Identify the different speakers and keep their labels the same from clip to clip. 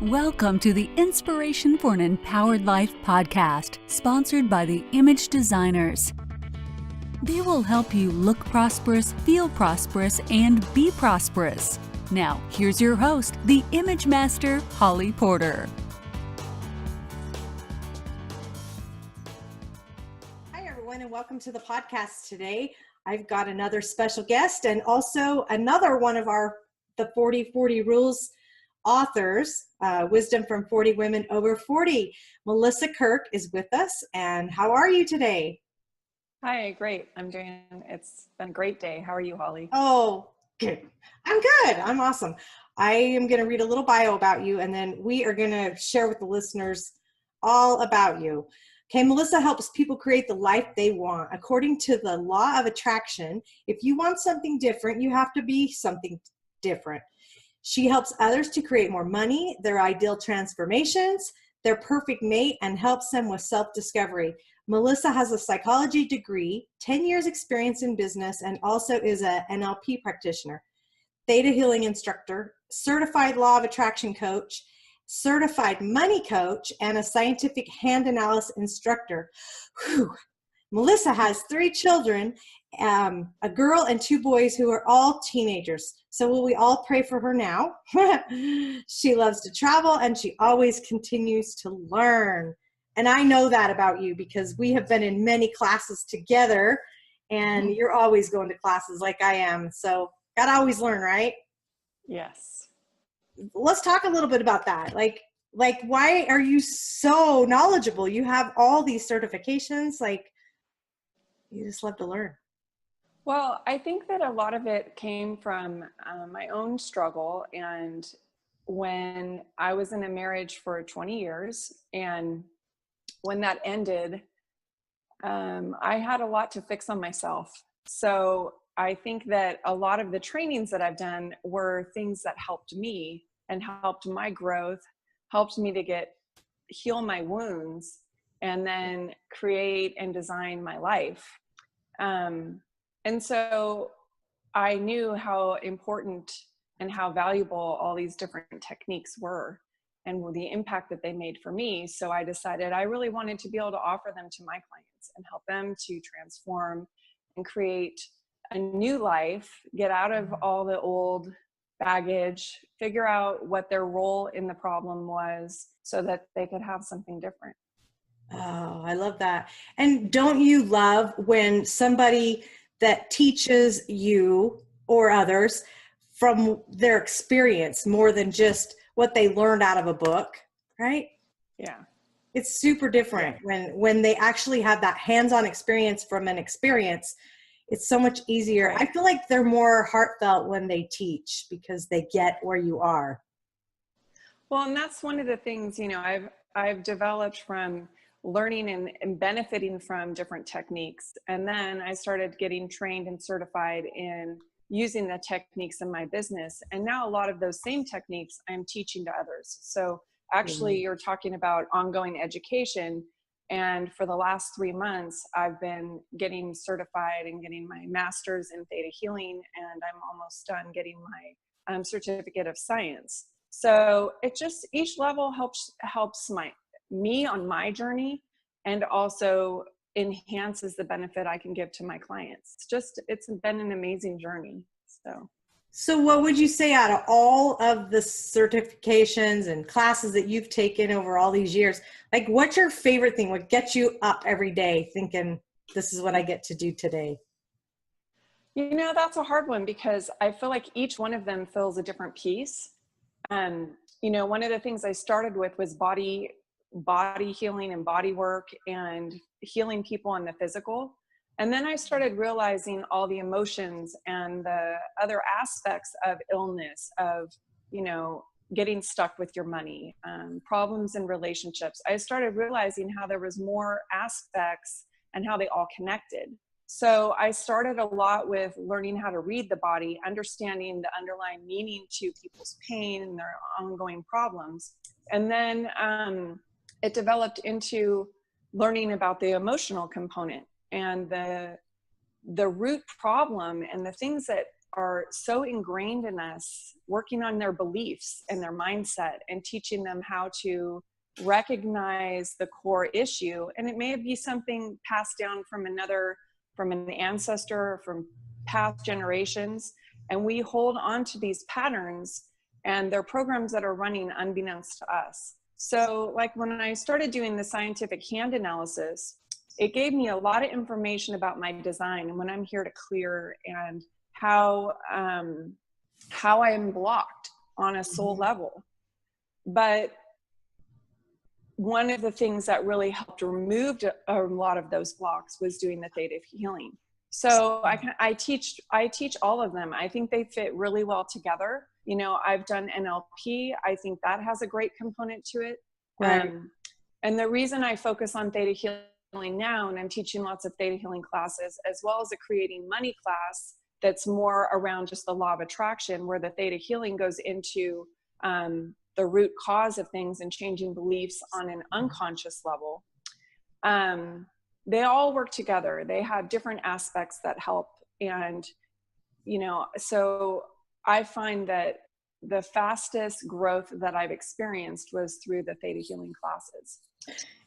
Speaker 1: Welcome to the Inspiration for an Empowered Life podcast, sponsored by the Image Designers. They will help you look prosperous, feel prosperous, and be prosperous. Now, here's your host, the Image Master, Hollly Porter.
Speaker 2: Hi, everyone, and welcome to the podcast today. I've got another special guest and also another one of the 40/40 Rules authors, Wisdom from 40 Women Over 40. Melissa Kirk is with us. And how are you today?
Speaker 3: Hi, great. It's been a great day. How are you, Hollly?
Speaker 2: Oh, good. I'm good. I'm awesome. I am going to read a little bio about you, and then we are going to share with the listeners all about you. Okay, Melissa helps people create the life they want. According to the law of attraction, if you want something different, you have to be something different. She helps others to create more money, their ideal transformations, their perfect mate, and helps them with self-discovery. Melissa has a psychology degree, 10 years experience in business, and also is an NLP practitioner, Theta healing instructor, certified law of attraction coach, certified money coach, and a scientific hand analysis instructor. Whew. Melissa has 3 children, a girl and 2 boys who are all teenagers. So will we all pray for her now? She loves to travel and she always continues to learn. And I know that about you because we have been in many classes together and you're always going to classes like I am. So gotta always learn, right?
Speaker 3: Yes.
Speaker 2: Let's talk a little bit about that. Like why are you so knowledgeable? You have all these certifications, you just love to learn.
Speaker 3: Well, I think that a lot of it came from my own struggle. And when I was in a marriage for 20 years, and when that ended, I had a lot to fix on myself. So I think that a lot of the trainings that I've done were things that helped me and helped my growth, helped me to heal my wounds, and then create and design my life. And so I knew how important and how valuable all these different techniques were and the impact that they made for me. So I decided I really wanted to be able to offer them to my clients and help them to transform and create a new life, get out of all the old baggage, figure out what their role in the problem was so that they could have something different.
Speaker 2: Oh, I love that. And don't you love when somebody that teaches you or others from their experience more than just what they learned out of a book, right?
Speaker 3: Yeah.
Speaker 2: It's super different when they actually have that hands-on experience from an experience. It's so much easier.
Speaker 3: Right.
Speaker 2: I feel like they're more heartfelt when they teach because they get where you are.
Speaker 3: Well, and that's one of the things, I've developed from learning and benefiting from different techniques. And then I started getting trained and certified in using the techniques in my business. And now a lot of those same techniques I'm teaching to others. So actually you're talking about ongoing education. And for the last 3 months, I've been getting certified and getting my master's in Theta healing. And I'm almost done getting my certificate of science. So it just, each level helps me on my journey, and also enhances the benefit I can give to my clients. It's been an amazing journey.
Speaker 2: So what would you say out of all of the certifications and classes that you've taken over all these years, what's your favorite thing? What gets you up every day thinking this is what I get to do today?
Speaker 3: That's a hard one because I feel like each one of them fills a different piece. One of the things I started with was body healing and body work and healing people in the physical. And then I started realizing all the emotions and the other aspects of illness, of, getting stuck with your money, problems in relationships. I started realizing how there was more aspects and how they all connected. So I started a lot with learning how to read the body, understanding the underlying meaning to people's pain and their ongoing problems. And then it developed into learning about the emotional component and the root problem and the things that are so ingrained in us, working on their beliefs and their mindset and teaching them how to recognize the core issue. And it may be something passed down from an ancestor, from past generations. And we hold on to these patterns, and they're programs that are running unbeknownst to us. So like when I started doing the scientific hand analysis, it gave me a lot of information about my design and when I'm here to clear, and how I am blocked on a soul level. But one of the things that really helped remove a lot of those blocks was doing the Theta healing. So I teach all of them. I think they fit really well together. You know, I've done NLP. I think that has a great component to it.
Speaker 2: Right.
Speaker 3: And the reason I focus on Theta healing now, and I'm teaching lots of Theta healing classes, as well as a creating money class that's more around just the law of attraction, where the Theta healing goes into the root cause of things and changing beliefs on an unconscious level. They all work together. They have different aspects that help. And, you know, so I find that the fastest growth that I've experienced was through the Theta healing classes.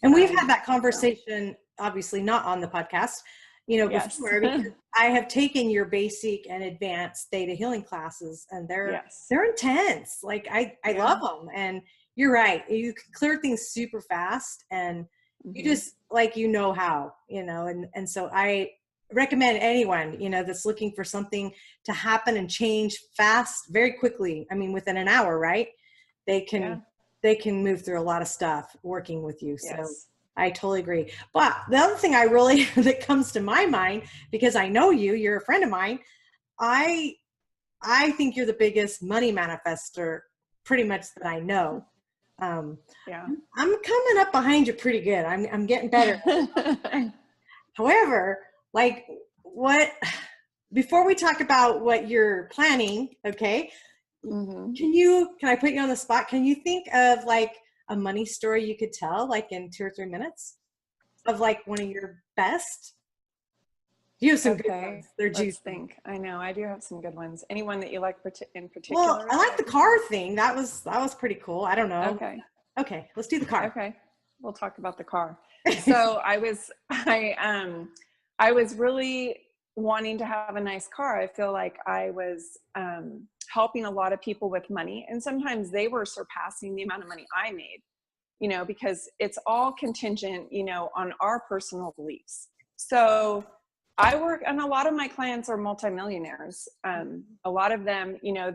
Speaker 2: And we've had that conversation, obviously not on the podcast, you know,
Speaker 3: Yes.
Speaker 2: before, because I have taken your basic and advanced Theta healing classes, and they're intense. Like I love them. And you're right. You can clear things super fast, and you just like, you know how, you know, and so I recommend anyone, you know, that's looking for something to happen and change fast, very quickly. I mean, within an hour, right? They can move through a lot of stuff working with you. So I totally agree. But the other thing I really, that comes to my mind, because I know you're a friend of mine, I think you're the biggest money manifester pretty much that I know. I'm coming up behind you pretty good. I'm getting better. However, like before we talk about what you're planning, okay, can I put you on the spot? Can you think of like a money story you could tell, like in 2 or 3 minutes, of like one of your best? You have some good ones. They're juicy.
Speaker 3: Let's think. I know I do have some good ones. Anyone that you like in particular?
Speaker 2: Well, I like the car thing. That was pretty cool. I don't know. Okay, let's do the car.
Speaker 3: Okay, we'll talk about the car. So I was really wanting to have a nice car. I feel like I was helping a lot of people with money, and sometimes they were surpassing the amount of money I made, you know, because it's all contingent, you know, on our personal beliefs. So I work, and a lot of my clients are multimillionaires. A lot of them, you know,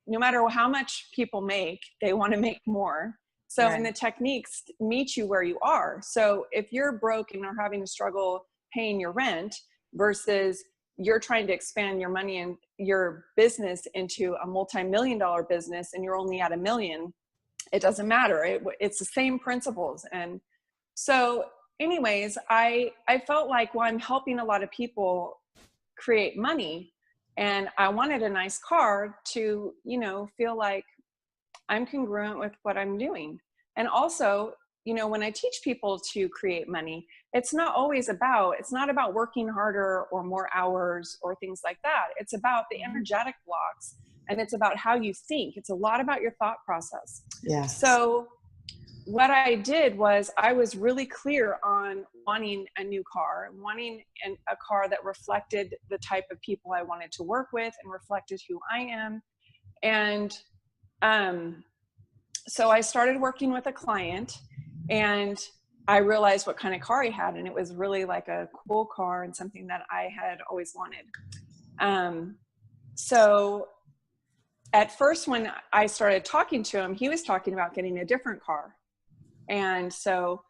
Speaker 3: no matter how much people make, they want to make more. So, and the techniques meet you where you are. So if you're broke and are having to struggle paying your rent versus you're trying to expand your money and your business into a multi-million-dollar business and you're only at $1 million, it doesn't matter. It's the same principles. And so anyways, I felt like, well, I'm helping a lot of people create money, and I wanted a nice car to, you know, feel like I'm congruent with what I'm doing. And also, you know, when I teach people to create money, it's not about working harder or more hours or things like that. It's about the energetic blocks, and it's about how you think. It's a lot about your thought process.
Speaker 2: Yeah.
Speaker 3: So what I did was I was really clear on wanting a new car, wanting a car that reflected the type of people I wanted to work with and reflected who I am. And so I started working with a client, and I realized what kind of car he had, and it was really like a cool car and something that I had always wanted. So at first, when I started talking to him, he was talking about getting a different car. And so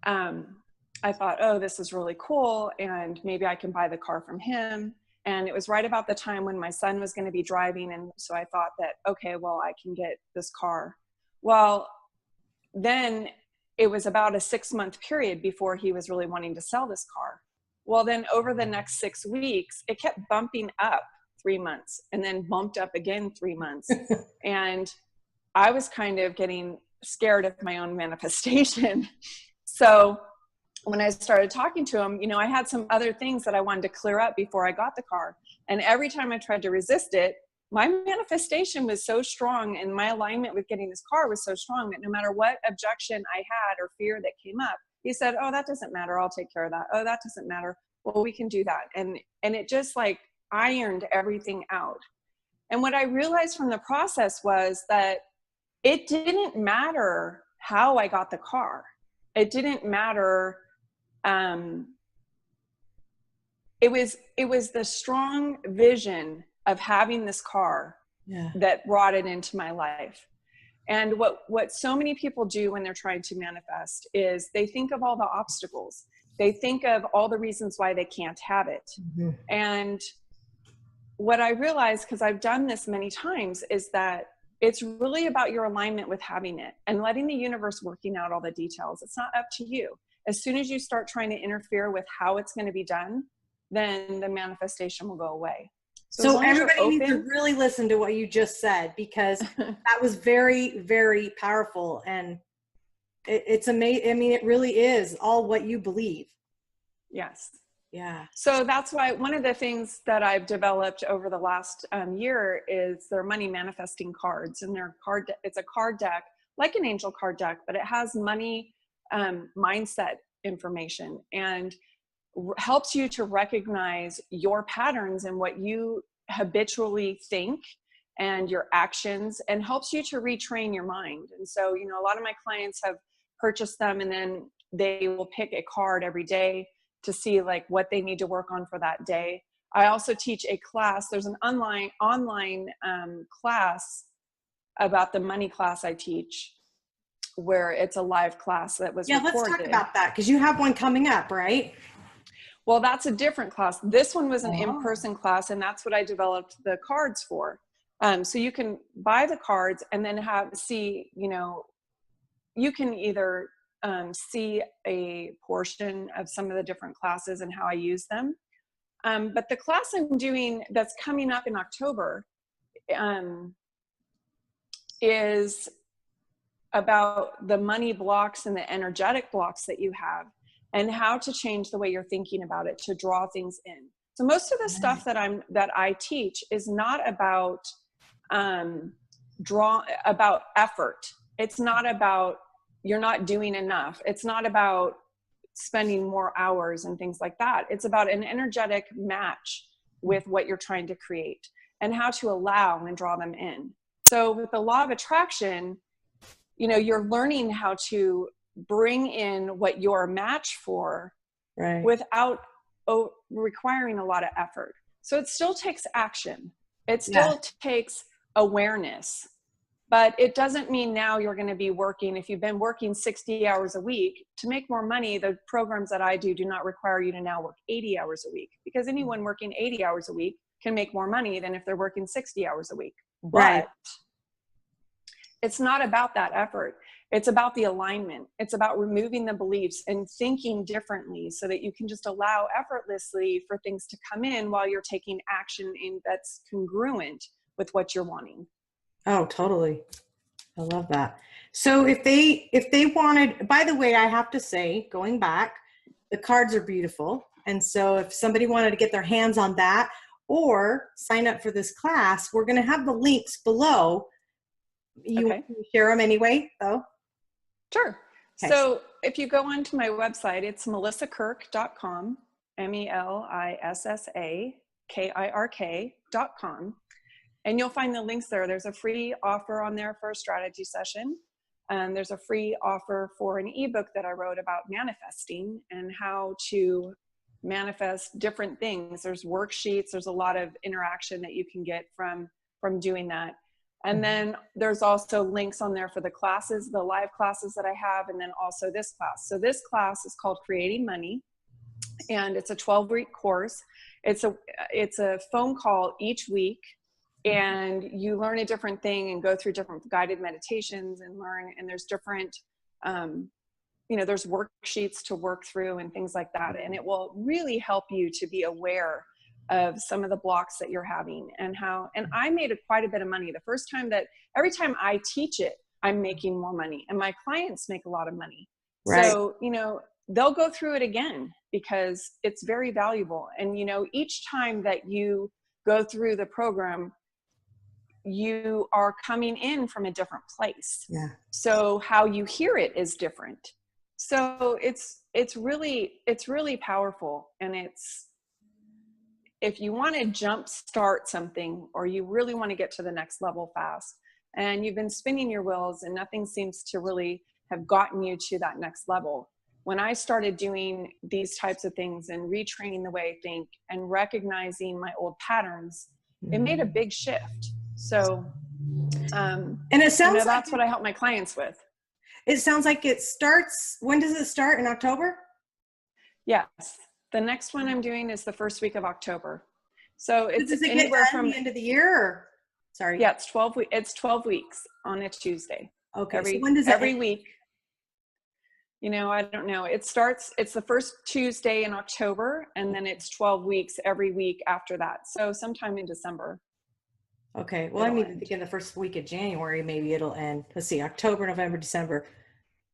Speaker 3: I thought, oh, this is really cool, and maybe I can buy the car from him. And it was right about the time when my son was going to be driving. And so I thought that, okay, well, I can get this car. Well, then it was about a 6-month period before he was really wanting to sell this car. Well, then over the next 6 weeks, it kept bumping up 3 months, and then bumped up again 3 months. And I was kind of getting scared of my own manifestation. So when I started talking to him, you know, I had some other things that I wanted to clear up before I got the car. And every time I tried to resist it, my manifestation was so strong and my alignment with getting this car was so strong that no matter what objection I had or fear that came up, he said, oh, that doesn't matter. I'll take care of that. Oh, that doesn't matter. Well, we can do that. And it just like ironed everything out. And what I realized from the process was that it didn't matter how I got the car. It didn't matter. It was the strong vision of having this car that brought it into my life. And what so many people do when they're trying to manifest is they think of all the obstacles. They think of all the reasons why they can't have it. Mm-hmm. And what I realized, because I've done this many times, is that it's really about your alignment with having it and letting the universe working out all the details. It's not up to you. As soon as you start trying to interfere with how it's going to be done, then the manifestation will go away.
Speaker 2: So everybody needs to really listen to what you just said, because that was very, very powerful. And it's amazing. I mean, it really is all what you believe.
Speaker 3: Yes.
Speaker 2: Yeah.
Speaker 3: So that's why one of the things that I've developed over the last year is their money manifesting cards, and it's a card deck, like an angel card deck, but it has money mindset information and helps you to recognize your patterns and what you habitually think and your actions, and helps you to retrain your mind. And so, you know, a lot of my clients have purchased them, and then they will pick a card every day to see like what they need to work on for that day. I also teach a class. There's an online class about the money class I teach, where it's a live class that was recorded.
Speaker 2: Let's talk about that, because you have one coming up, right?
Speaker 3: Well, that's a different class. This one was an in-person class, and that's what I developed the cards for. So you can buy the cards and then you can either see a portion of some of the different classes and how I use them. But the class I'm doing that's coming up in October is about the money blocks and the energetic blocks that you have, and how to change the way you're thinking about it to draw things in. So most of the stuff that I teach is not about about effort. It's not about you're not doing enough. It's not about spending more hours and things like that. It's about an energetic match with what you're trying to create and how to allow and draw them in. So with the law of attraction, you know, you're learning how to bring in what you're a match for, right, without requiring a lot of effort. So it still takes action. It still takes awareness, but it doesn't mean now you're going to be working. If you've been working 60 hours a week to make more money, the programs that I do not require you to now work 80 hours a week, because anyone working 80 hours a week can make more money than if they're working 60 hours a week.
Speaker 2: Right.
Speaker 3: But it's not about that effort. It's about the alignment. It's about removing the beliefs and thinking differently so that you can just allow effortlessly for things to come in while you're taking action that's congruent with what you're wanting.
Speaker 2: Oh, totally. I love that. So if they wanted, by the way, I have to say, going back, the cards are beautiful. And so if somebody wanted to get their hands on that or sign up for this class, we're going to have the links below. You share them anyway, though?
Speaker 3: Sure. Okay. So if you go onto my website, it's melissakirk.com, MELISSAKIRK.com. And you'll find the links there. There's a free offer on there for a strategy session. And there's a free offer for an ebook that I wrote about manifesting and how to manifest different things. There's worksheets. There's a lot of interaction that you can get from doing that. And then there's also links on there for the classes, the live classes that I have, and then also this class. So this class is called Creating Money, and it's a 12-week course. It's a phone call each week, and you learn a different thing and go through different guided meditations and learn, and there's different, there's worksheets to work through and things like that. And it will really help you to be aware of some of the blocks that you're having and I made quite a bit of money the first time. That every time I teach it, I'm making more money, and my clients make a lot of money. Right. So, they'll go through it again because it's very valuable. And, you know, each time that you go through the program, you are coming in from a different place.
Speaker 2: Yeah.
Speaker 3: So how you hear it is different. So it's really powerful. And if you want to jump start something, or you really want to get to the next level fast, and you've been spinning your wheels and nothing seems to really have gotten you to that next level. When I started doing these types of things and retraining the way I think and recognizing my old patterns, it made a big shift. So,
Speaker 2: and it sounds like
Speaker 3: that's what I help my clients with.
Speaker 2: It sounds like it starts, when does it start? In October?
Speaker 3: Yes. The next one I'm doing is the first week of October. So it's
Speaker 2: does it
Speaker 3: anywhere
Speaker 2: get
Speaker 3: from
Speaker 2: the end of the year, or? Sorry.
Speaker 3: Yeah, it's 12 weeks on a Tuesday.
Speaker 2: Okay. So when does it
Speaker 3: every week? You know, I don't know. It's the first Tuesday in October, and then it's 12 weeks every week after that. So sometime in December.
Speaker 2: Okay. Well, I mean, thinking the first week of January, maybe it'll end. Let's see, October, November, December.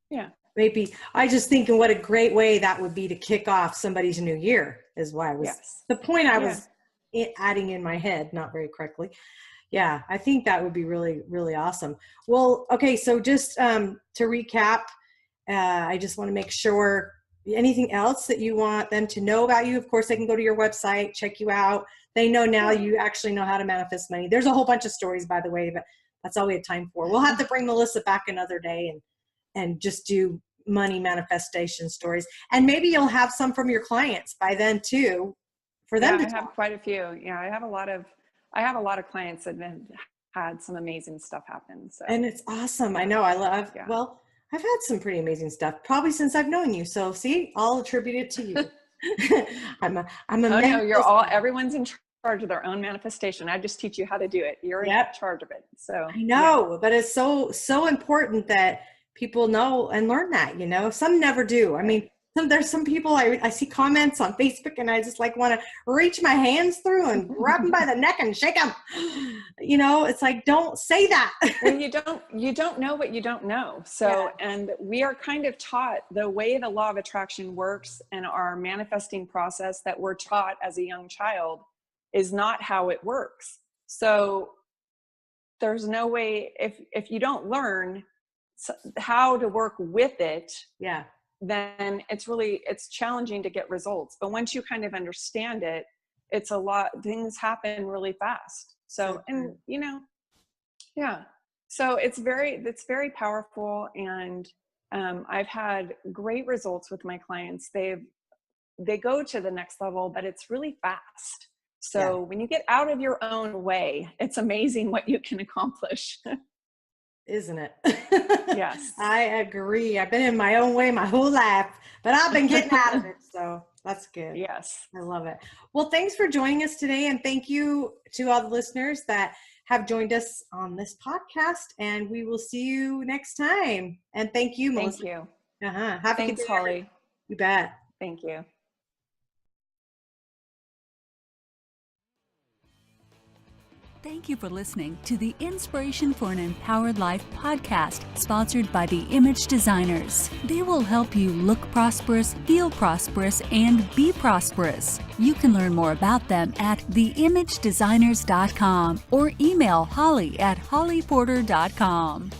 Speaker 3: Yeah.
Speaker 2: Maybe. I just thinking what a great way that would be to kick off somebody's new year is why I was, the point I was adding in my head, not very correctly. Yeah. I think that would be really, really awesome. Well, okay. So just to recap, I just want to make sure anything else that you want them to know about you. Of course, they can go to your website, check you out. They know now you actually know how to manifest money. There's a whole bunch of stories, by the way, but that's all we have time for. We'll have to bring Melissa back another day and just do money manifestation stories. And maybe you'll have some from your clients by then too, for them to
Speaker 3: I have quite a few. Yeah, I have a lot of clients that have had some amazing stuff happen. So.
Speaker 2: And it's awesome. I know. Well, I've had some pretty amazing stuff probably since I've known you. So see, I'll attribute it to you. I'm a
Speaker 3: no, everyone's in charge of their own manifestation. I just teach you how to do it. You're in charge of it. So
Speaker 2: I know, but it's so important that people know and learn that, you know. Some never do. I mean, there's some people I see comments on Facebook and I just like want to reach my hands through and grab them by the neck and shake them. You know, it's like, don't say that.
Speaker 3: Well, you don't know what you don't know. So, and we are kind of taught the way the law of attraction works, and our manifesting process that we're taught as a young child is not how it works. So there's no way, if you don't learn how to work with it, then it's challenging to get results. But once you kind of understand it, things happen really fast. So, and you know, so it's very powerful. And I've had great results with my clients. They go to the next level, but it's really fast. So when you get out of your own way, it's amazing what you can accomplish.
Speaker 2: Isn't it?
Speaker 3: Yes.
Speaker 2: I agree. I've been in my own way my whole life, but I've been getting out of it. So that's good.
Speaker 3: Yes.
Speaker 2: I love it. Well, thanks for joining us today. And thank you to all the listeners that have joined us on this podcast. And we will see you next time. And thank you, Melissa.
Speaker 3: Thank you.
Speaker 2: Thanks,
Speaker 3: Hollly.
Speaker 2: You bet.
Speaker 3: Thank you.
Speaker 1: Thank you for listening to the Inspiration for an Empowered Life podcast, sponsored by the Image Designers. They will help you look prosperous, feel prosperous, and be prosperous. You can learn more about them at theimagedesigners.com or email Hollly at hollyporter.com.